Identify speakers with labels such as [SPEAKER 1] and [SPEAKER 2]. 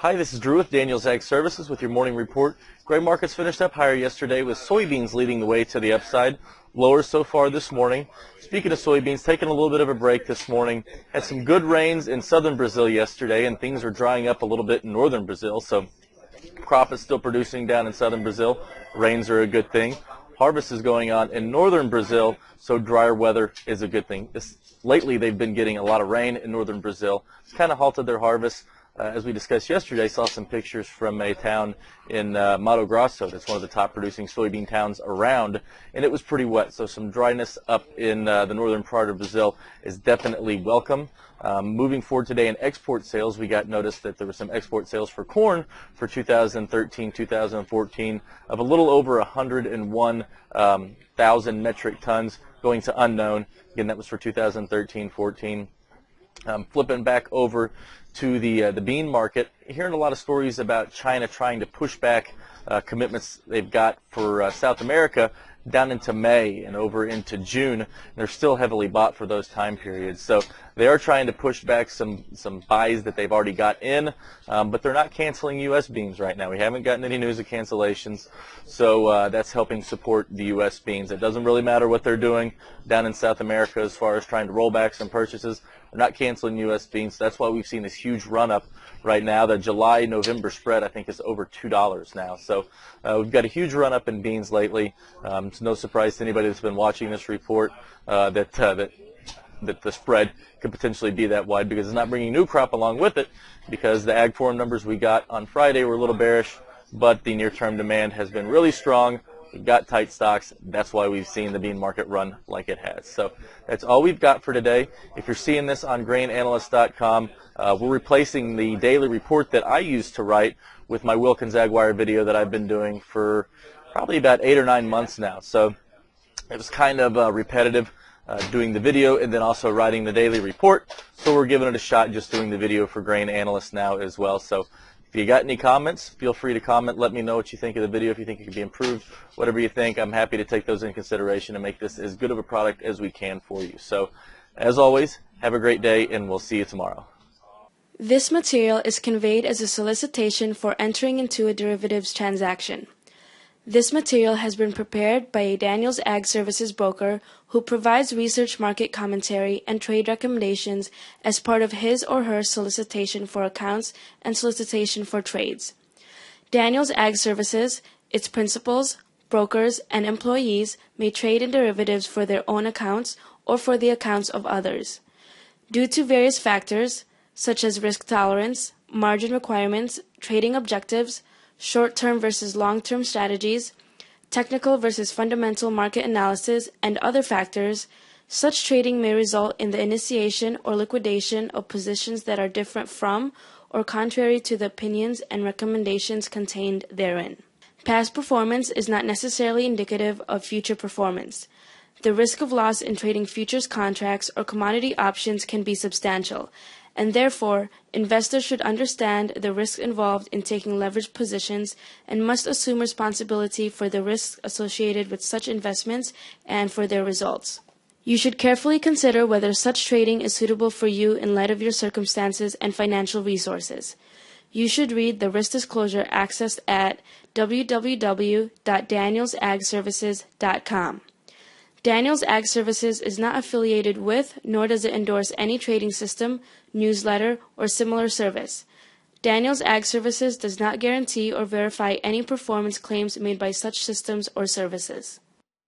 [SPEAKER 1] Hi, this is Drew with Daniels Ag Services with your morning report. Grain markets finished up higher yesterday with soybeans leading the way to the upside. Lower so far this morning. Speaking of soybeans, taking a little bit of a break this morning. Had some good rains in southern Brazil yesterday, and things are drying up a little bit in northern Brazil. So crop is still producing down in southern Brazil. Rains are a good thing. Harvest is going on in northern Brazil, so drier weather is a good thing. Lately, they've been getting a lot of rain in northern Brazil. It's kind of halted their harvest. As we discussed yesterday, saw some pictures from a town in Mato Grosso. That's one of the top producing soybean towns around, and it was pretty wet. So some dryness up in the northern part of Brazil is definitely welcome. Moving forward today in export sales, we got notice that there were some export sales for corn for 2013-2014 of a little over 101,000 metric tons, going to unknown. Again, that was for 2013-14. Flipping back over to the bean market, hearing a lot of stories about China trying to push back commitments they've got for South America down into May and over into June. And they're still heavily bought for those time periods. So they are trying to push back some buys that they've already got in, but they're not canceling U.S. beans right now. We haven't gotten any news of cancellations, so that's helping support the U.S. beans. It doesn't really matter what they're doing down in South America as far as trying to roll back some purchases. They're not canceling U.S. beans. So that's why we've seen this huge run-up right now. The July-November spread, I think, is over $2 now. So we've got a huge run-up in beans lately. It's no surprise to anybody that's been watching this report that the spread could potentially be that wide, because it's not bringing new crop along with it, because the ag forum numbers we got on Friday were a little bearish, but the near-term demand has been really strong. We've got tight stocks. That's why we've seen the bean market run like it has. So that's all we've got for today. If you're seeing this on grainanalyst.com, we're replacing the daily report that I used to write with my Wilkins Ag Wire video that I've been doing for probably about 8 or 9 months now. So it was kind of repetitive doing the video and then also writing the daily report. So we're giving it a shot just doing the video for Grain Analyst now as well. So if you got any comments, feel free to comment. Let me know what you think of the video, if you think it could be improved, whatever you think. I'm happy to take those in consideration and make this as good of a product as we can for you. So, as always, have a great day, and we'll see you tomorrow.
[SPEAKER 2] This material is conveyed as a solicitation for entering into a derivatives transaction. This material has been prepared by a Daniels Ag Services broker who provides research, market commentary, and trade recommendations as part of his or her solicitation for accounts and solicitation for trades. Daniels Ag Services, its principals, brokers, and employees may trade in derivatives for their own accounts or for the accounts of others. Due to various factors, such as risk tolerance, margin requirements, trading objectives, short-term versus long-term strategies, technical versus fundamental market analysis, and other factors, such trading may result in the initiation or liquidation of positions that are different from or contrary to the opinions and recommendations contained therein. Past performance is not necessarily indicative of future performance. The risk of loss in trading futures contracts or commodity options can be substantial, and therefore, investors should understand the risks involved in taking leveraged positions and must assume responsibility for the risks associated with such investments and for their results. You should carefully consider whether such trading is suitable for you in light of your circumstances and financial resources. You should read the risk disclosure accessed at www.danielsagservices.com. Daniels Ag Services is not affiliated with, nor does it endorse any trading system, newsletter, or similar service. Daniels Ag Services does not guarantee or verify any performance claims made by such systems or services.